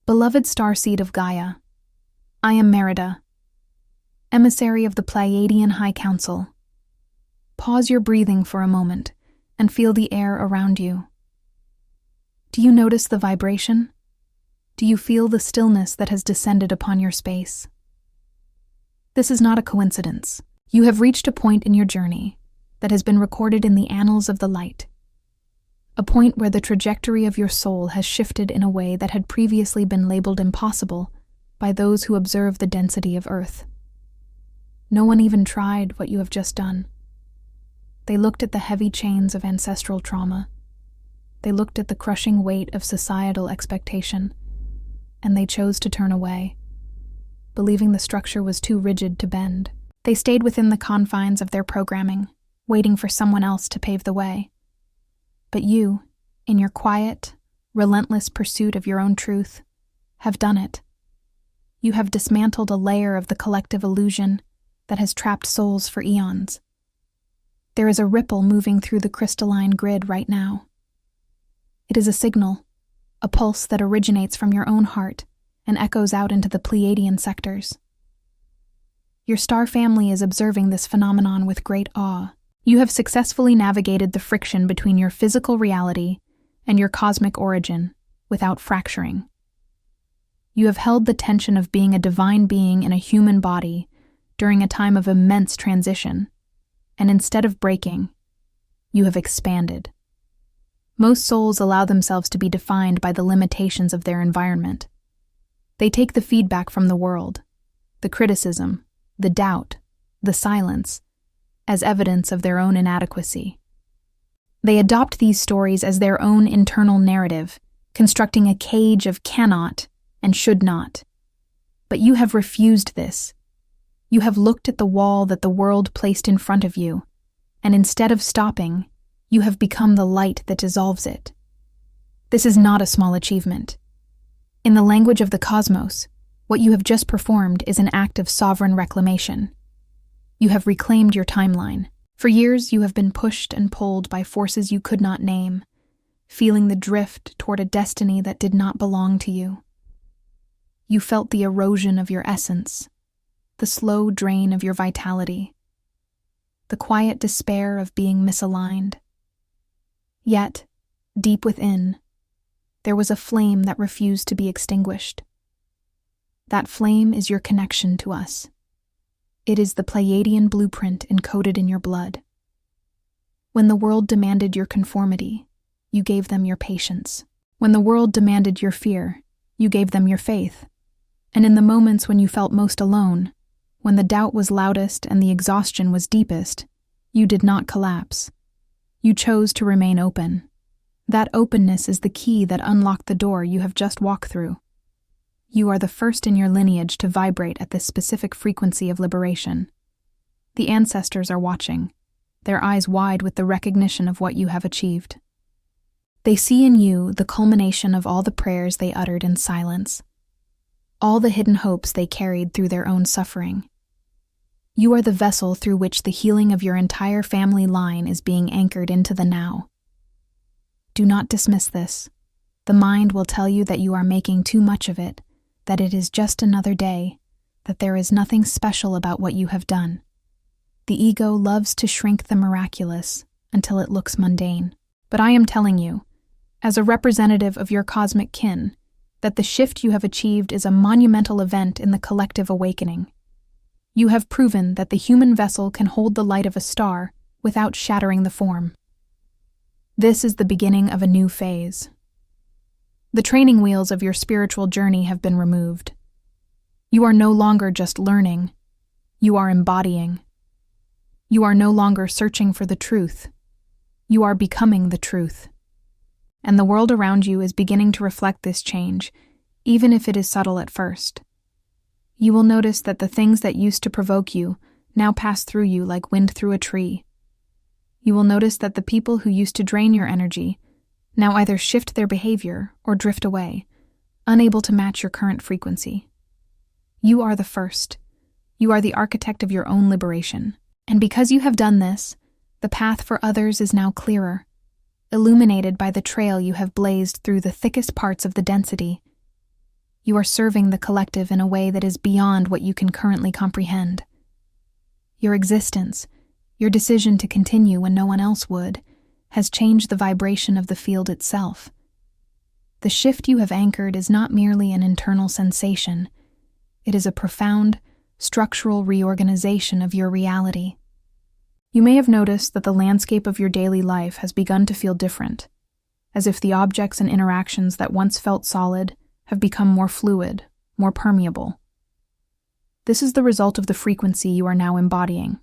Beloved Starseed of Gaia, I am Merida, emissary of the Pleiadian High Council. Pause your breathing for a moment and feel the air around you. Do you notice the vibration? Do you feel the stillness that has descended upon your space? This is not a coincidence. You have reached a point in your journey that has been recorded in the annals of the light. A point where the trajectory of your soul has shifted in a way that had previously been labeled impossible by those who observe the density of Earth. No one even tried what you have just done. They looked at the heavy chains of ancestral trauma. They looked at the crushing weight of societal expectation, and they chose to turn away, believing the structure was too rigid to bend. They stayed within the confines of their programming, waiting for someone else to pave the way. But you, in your quiet, relentless pursuit of your own truth, have done it. You have dismantled a layer of the collective illusion that has trapped souls for eons. There is a ripple moving through the crystalline grid right now. It is a signal, a pulse that originates from your own heart and echoes out into the Pleiadian sectors. Your star family is observing this phenomenon with great awe. You have successfully navigated the friction between your physical reality and your cosmic origin without fracturing. You have held the tension of being a divine being in a human body during a time of immense transition, and instead of breaking, you have expanded. Most souls allow themselves to be defined by the limitations of their environment. They take the feedback from the world, the criticism, the doubt, the silence, as evidence of their own inadequacy. They adopt these stories as their own internal narrative, constructing a cage of cannot and should not. But you have refused this. You have looked at the wall that the world placed in front of you, and instead of stopping, you have become the light that dissolves it. This is not a small achievement. In the language of the cosmos, what you have just performed is an act of sovereign reclamation. You have reclaimed your timeline. For years, you have been pushed and pulled by forces you could not name, feeling the drift toward a destiny that did not belong to you. You felt the erosion of your essence, the slow drain of your vitality, the quiet despair of being misaligned. Yet, deep within, there was a flame that refused to be extinguished. That flame is your connection to us. It is the Pleiadian blueprint encoded in your blood. When the world demanded your conformity, you gave them your patience. When the world demanded your fear, you gave them your faith. And in the moments when you felt most alone, when the doubt was loudest and the exhaustion was deepest, you did not collapse. You chose to remain open. That openness is the key that unlocked the door you have just walked through. You are the first in your lineage to vibrate at this specific frequency of liberation. The ancestors are watching, their eyes wide with the recognition of what you have achieved. They see in you the culmination of all the prayers they uttered in silence, all the hidden hopes they carried through their own suffering. You are the vessel through which the healing of your entire family line is being anchored into the now. Do not dismiss this. The mind will tell you that you are making too much of it, that it is just another day, that there is nothing special about what you have done. The ego loves to shrink the miraculous until it looks mundane. But I am telling you, as a representative of your cosmic kin, that the shift you have achieved is a monumental event in the collective awakening. You have proven that the human vessel can hold the light of a star without shattering the form. This is the beginning of a new phase. The training wheels of your spiritual journey have been removed. You are no longer just learning. You are embodying. You are no longer searching for the truth. You are becoming the truth. And the world around you is beginning to reflect this change, even if it is subtle at first. You will notice that the things that used to provoke you now pass through you like wind through a tree. You will notice that the people who used to drain your energy now either shift their behavior or drift away, unable to match your current frequency. You are the first. You are the architect of your own liberation. And because you have done this, the path for others is now clearer, illuminated by the trail you have blazed through the thickest parts of the density. You are serving the collective in a way that is beyond what you can currently comprehend. Your existence, your decision to continue when no one else would, has changed the vibration of the field itself. The shift you have anchored is not merely an internal sensation. It is a profound, structural reorganization of your reality. You may have noticed that the landscape of your daily life has begun to feel different, as if the objects and interactions that once felt solid have become more fluid, more permeable. This is the result of the frequency you are now embodying.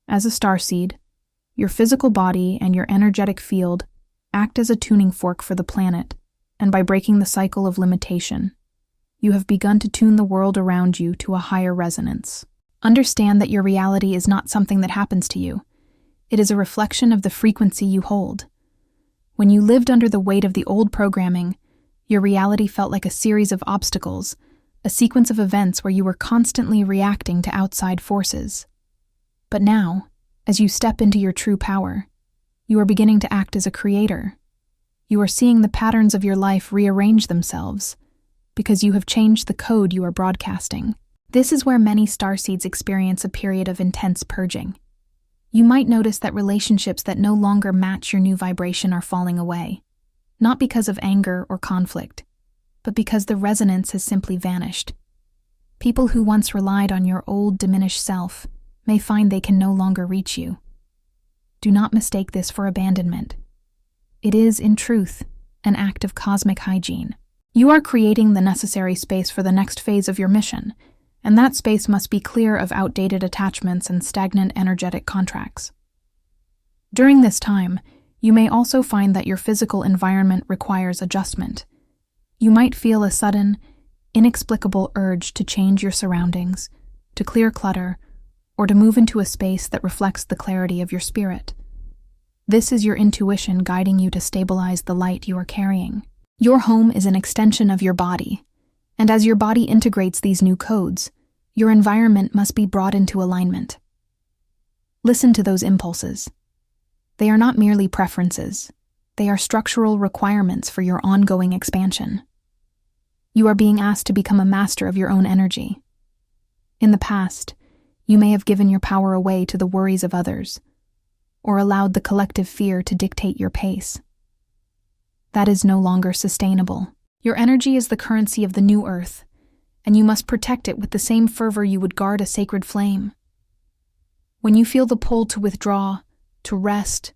As a starseed, your physical body and your energetic field act as a tuning fork for the planet, and by breaking the cycle of limitation, you have begun to tune the world around you to a higher resonance. Understand that your reality is not something that happens to you. It is a reflection of the frequency you hold. When you lived under the weight of the old programming, your reality felt like a series of obstacles, a sequence of events where you were constantly reacting to outside forces. But now, as you step into your true power, you are beginning to act as a creator. You are seeing the patterns of your life rearrange themselves because you have changed the code you are broadcasting. This is where many starseeds experience a period of intense purging. You might notice that relationships that no longer match your new vibration are falling away, not because of anger or conflict, but because the resonance has simply vanished. People who once relied on your old, diminished self may find they can no longer reach you. Do not mistake this for abandonment. It is, in truth, an act of cosmic hygiene. You are creating the necessary space for the next phase of your mission, and that space must be clear of outdated attachments and stagnant energetic contracts. During this time, you may also find that your physical environment requires adjustment. You might feel a sudden, inexplicable urge to change your surroundings, to clear clutter, or to move into a space that reflects the clarity of your spirit. This is your intuition guiding you to stabilize the light you are carrying. Your home is an extension of your body, and as your body integrates these new codes, your environment must be brought into alignment. Listen to those impulses. They are not merely preferences. They are structural requirements for your ongoing expansion. You are being asked to become a master of your own energy. In the past, you may have given your power away to the worries of others, or allowed the collective fear to dictate your pace. That is no longer sustainable. Your energy is the currency of the new earth, and you must protect it with the same fervor you would guard a sacred flame. When you feel the pull to withdraw, to rest,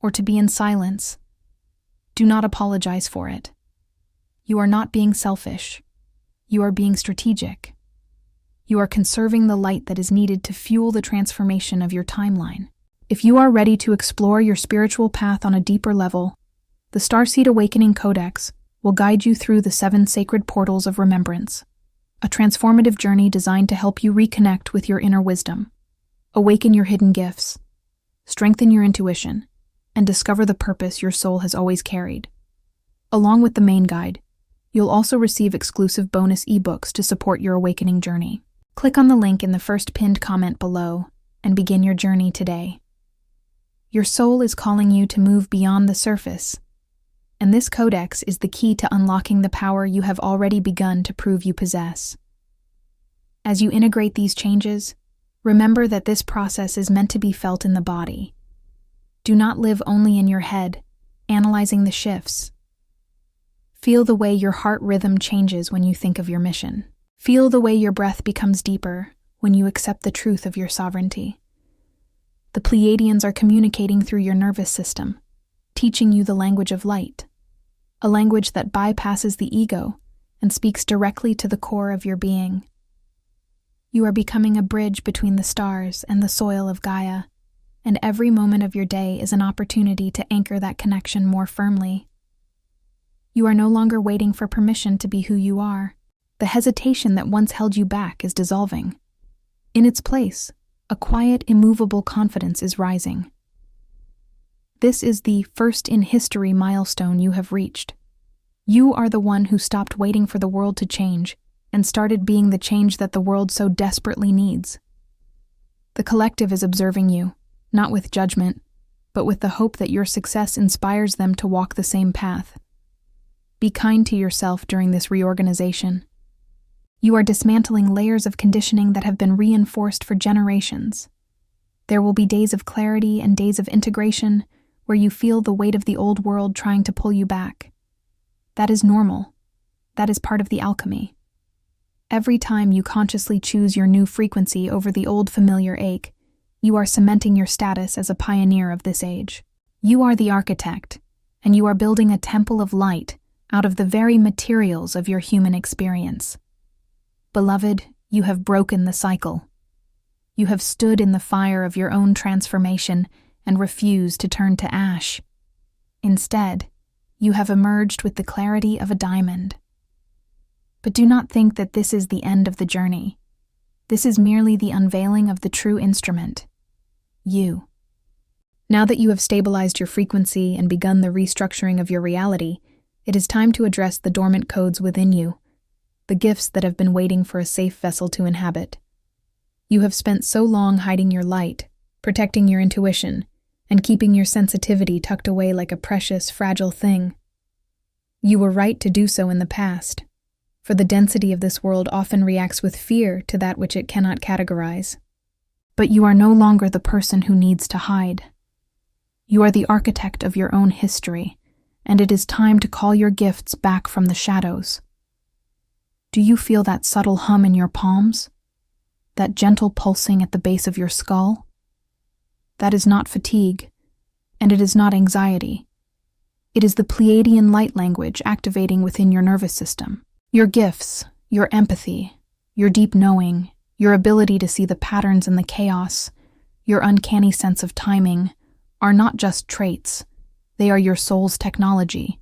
or to be in silence, do not apologize for it. You are not being selfish. You are being strategic. You are conserving the light that is needed to fuel the transformation of your timeline. If you are ready to explore your spiritual path on a deeper level, the Starseed Awakening Codex will guide you through the 7 sacred portals of remembrance, a transformative journey designed to help you reconnect with your inner wisdom, awaken your hidden gifts, strengthen your intuition, and discover the purpose your soul has always carried. Along with the main guide, you'll also receive exclusive bonus ebooks to support your awakening journey. Click on the link in the first pinned comment below and begin your journey today. Your soul is calling you to move beyond the surface, and this codex is the key to unlocking the power you have already begun to prove you possess. As you integrate these changes, remember that this process is meant to be felt in the body. Do not live only in your head, analyzing the shifts. Feel the way your heart rhythm changes when you think of your mission. Feel the way your breath becomes deeper when you accept the truth of your sovereignty. The Pleiadians are communicating through your nervous system, teaching you the language of light, a language that bypasses the ego and speaks directly to the core of your being. You are becoming a bridge between the stars and the soil of Gaia, and every moment of your day is an opportunity to anchor that connection more firmly. You are no longer waiting for permission to be who you are. The hesitation that once held you back is dissolving. In its place, a quiet, immovable confidence is rising. This is the first-in-history milestone you have reached. You are the one who stopped waiting for the world to change and started being the change that the world so desperately needs. The collective is observing you, not with judgment, but with the hope that your success inspires them to walk the same path. Be kind to yourself during this reorganization. You are dismantling layers of conditioning that have been reinforced for generations. There will be days of clarity and days of integration where you feel the weight of the old world trying to pull you back. That is normal. That is part of the alchemy. Every time you consciously choose your new frequency over the old familiar ache, you are cementing your status as a pioneer of this age. You are the architect, and you are building a temple of light out of the very materials of your human experience. Beloved, you have broken the cycle. You have stood in the fire of your own transformation and refused to turn to ash. Instead, you have emerged with the clarity of a diamond. But do not think that this is the end of the journey. This is merely the unveiling of the true instrument, you. Now that you have stabilized your frequency and begun the restructuring of your reality, it is time to address the dormant codes within you, the gifts that have been waiting for a safe vessel to inhabit. You have spent so long hiding your light, protecting your intuition, and keeping your sensitivity tucked away like a precious, fragile thing. You were right to do so in the past, for the density of this world often reacts with fear to that which it cannot categorize. But you are no longer the person who needs to hide. You are the architect of your own history, and it is time to call your gifts back from the shadows. Do you feel that subtle hum in your palms? That gentle pulsing at the base of your skull? That is not fatigue, and it is not anxiety. It is the Pleiadian light language activating within your nervous system. Your gifts, your empathy, your deep knowing, your ability to see the patterns in the chaos, your uncanny sense of timing, are not just traits. They are your soul's technology.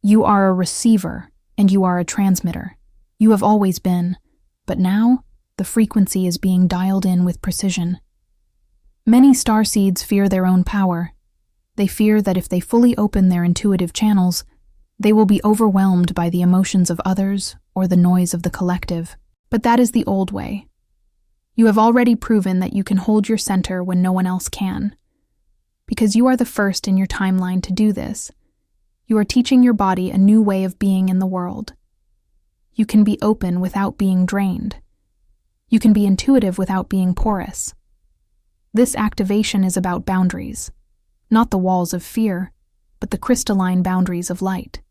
You are a receiver, and you are a transmitter. You have always been, but now, the frequency is being dialed in with precision. Many starseeds fear their own power. They fear that if they fully open their intuitive channels, they will be overwhelmed by the emotions of others or the noise of the collective. But that is the old way. You have already proven that you can hold your center when no one else can. Because you are the first in your timeline to do this, you are teaching your body a new way of being in the world. You can be open without being drained. You can be intuitive without being porous. This activation is about boundaries, not the walls of fear, but the crystalline boundaries of light.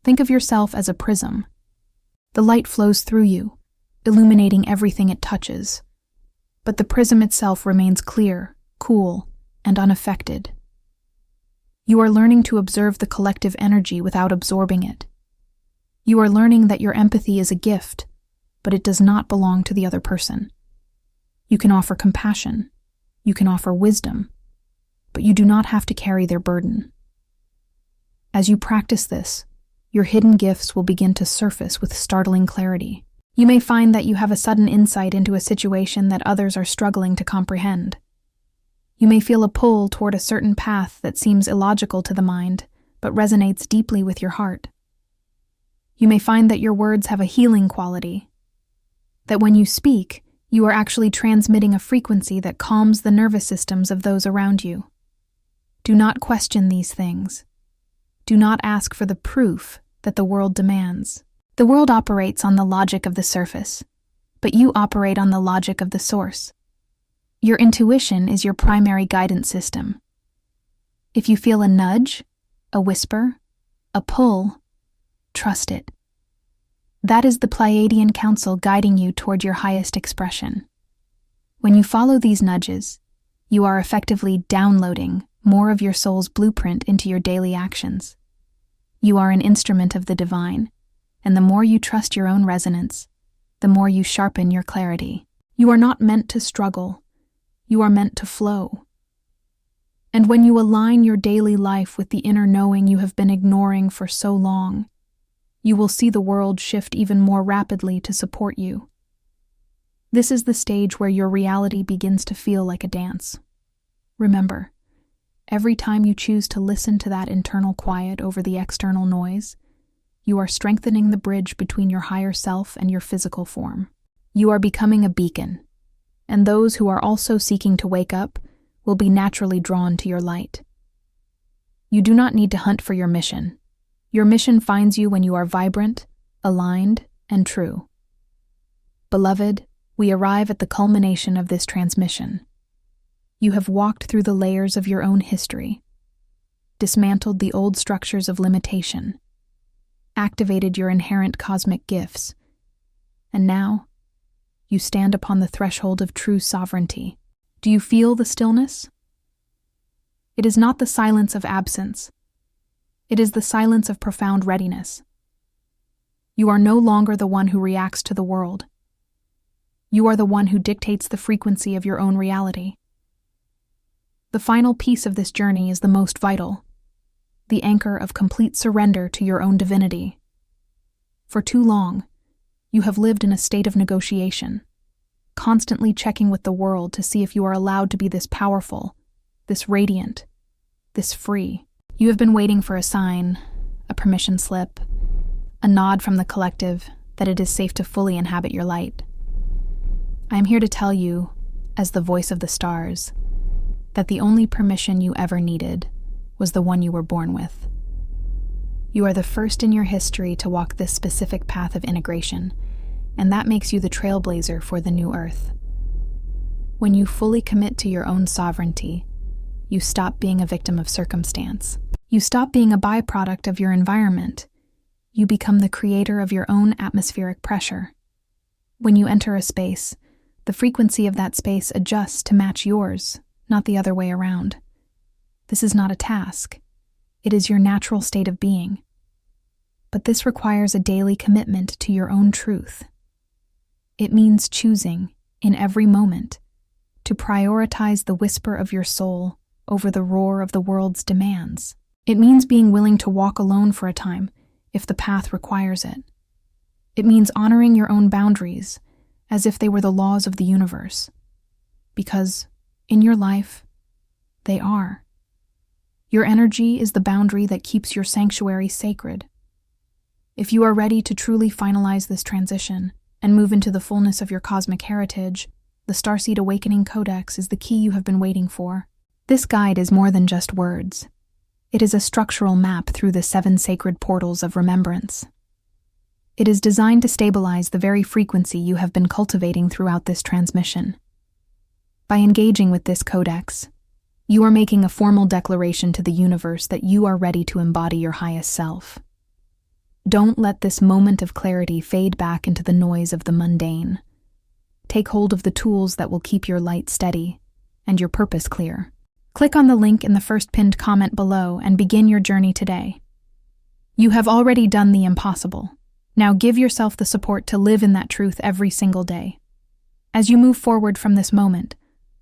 Think of yourself as a prism. The light flows through you, illuminating everything it touches. But the prism itself remains clear, cool, and unaffected. You are learning to observe the collective energy without absorbing it. You are learning that your empathy is a gift, but it does not belong to the other person. You can offer compassion. You can offer wisdom, but you do not have to carry their burden. As you practice this, your hidden gifts will begin to surface with startling clarity. You may find that you have a sudden insight into a situation that others are struggling to comprehend. You may feel a pull toward a certain path that seems illogical to the mind, but resonates deeply with your heart. You may find that your words have a healing quality, that when you speak, you are actually transmitting a frequency that calms the nervous systems of those around you. Do not question these things. Do not ask for the proof that the world demands. The world operates on the logic of the surface, but you operate on the logic of the source. Your intuition is your primary guidance system. If you feel a nudge, a whisper, a pull, trust it. That is the Pleiadian council guiding you toward your highest expression. When you follow these nudges, you are effectively downloading more of your soul's blueprint into your daily actions. You are an instrument of the divine, and the more you trust your own resonance, the more you sharpen your clarity. You are not meant to struggle. You are meant to flow. And when you align your daily life with the inner knowing you have been ignoring for so long, you will see the world shift even more rapidly to support you. This is the stage where your reality begins to feel like a dance. Remember, every time you choose to listen to that internal quiet over the external noise, you are strengthening the bridge between your higher self and your physical form. You are becoming a beacon, and those who are also seeking to wake up will be naturally drawn to your light. You do not need to hunt for your mission. Your mission finds you when you are vibrant, aligned, and true. Beloved, we arrive at the culmination of this transmission. You have walked through the layers of your own history, dismantled the old structures of limitation, activated your inherent cosmic gifts, and now you stand upon the threshold of true sovereignty. Do you feel the stillness? It is not the silence of absence. It is the silence of profound readiness. You are no longer the one who reacts to the world. You are the one who dictates the frequency of your own reality. The final piece of this journey is the most vital, the anchor of complete surrender to your own divinity. For too long, you have lived in a state of negotiation, constantly checking with the world to see if you are allowed to be this powerful, this radiant, this free. You have been waiting for a sign, a permission slip, a nod from the collective that it is safe to fully inhabit your light. I am here to tell you, as the voice of the stars, that the only permission you ever needed was the one you were born with. You are the first in your history to walk this specific path of integration, and that makes you the trailblazer for the new earth. When you fully commit to your own sovereignty, you stop being a victim of circumstance. You stop being a byproduct of your environment. You become the creator of your own atmospheric pressure. When you enter a space, the frequency of that space adjusts to match yours, not the other way around. This is not a task. It is your natural state of being. But this requires a daily commitment to your own truth. It means choosing, in every moment, to prioritize the whisper of your soul over the roar of the world's demands. It means being willing to walk alone for a time, if the path requires it. It means honoring your own boundaries, as if they were the laws of the universe. Because, in your life, they are. Your energy is the boundary that keeps your sanctuary sacred. If you are ready to truly finalize this transition and move into the fullness of your cosmic heritage, the Starseed Awakening Codex is the key you have been waiting for. This guide is more than just words. It is a structural map through the 7 sacred portals of remembrance. It is designed to stabilize the very frequency you have been cultivating throughout this transmission. By engaging with this codex, you are making a formal declaration to the universe that you are ready to embody your highest self. Don't let this moment of clarity fade back into the noise of the mundane. Take hold of the tools that will keep your light steady and your purpose clear. Click on the link in the first pinned comment below and begin your journey today. You have already done the impossible. Now give yourself the support to live in that truth every single day. As you move forward from this moment,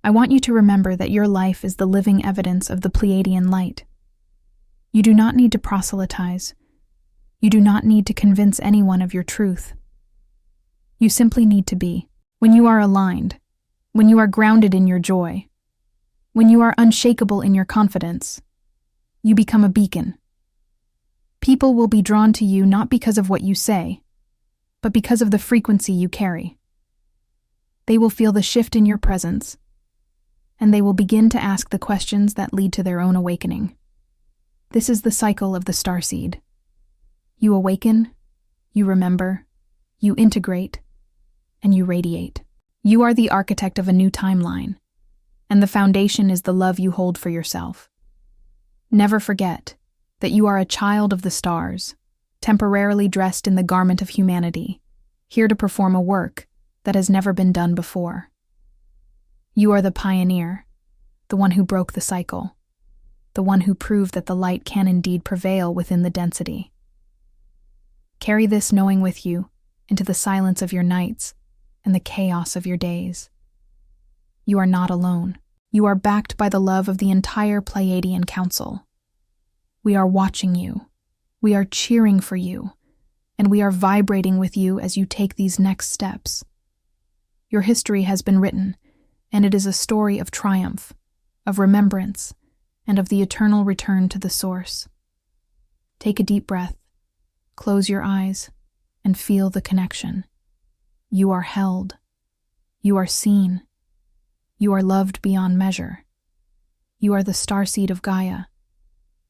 I want you to remember that your life is the living evidence of the Pleiadian light. You do not need to proselytize. You do not need to convince anyone of your truth. You simply need to be. When you are aligned, when you are grounded in your joy, when you are unshakable in your confidence, you become a beacon. People will be drawn to you not because of what you say, but because of the frequency you carry. They will feel the shift in your presence, and they will begin to ask the questions that lead to their own awakening. This is the cycle of the Starseed. You awaken, you remember, you integrate, and you radiate. You are the architect of a new timeline, and the foundation is the love you hold for yourself. Never forget that you are a child of the stars, temporarily dressed in the garment of humanity, here to perform a work that has never been done before. You are the pioneer, the one who broke the cycle, the one who proved that the light can indeed prevail within the density. Carry this knowing with you into the silence of your nights and the chaos of your days. You are not alone. You are backed by the love of the entire Pleiadian Council. We are watching you. We are cheering for you. And we are vibrating with you as you take these next steps. Your history has been written, and it is a story of triumph, of remembrance, and of the eternal return to the source. Take a deep breath, close your eyes, and feel the connection. You are held. You are seen. You are loved beyond measure. You are the starseed of Gaia,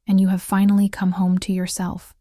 and you have finally come home to yourself.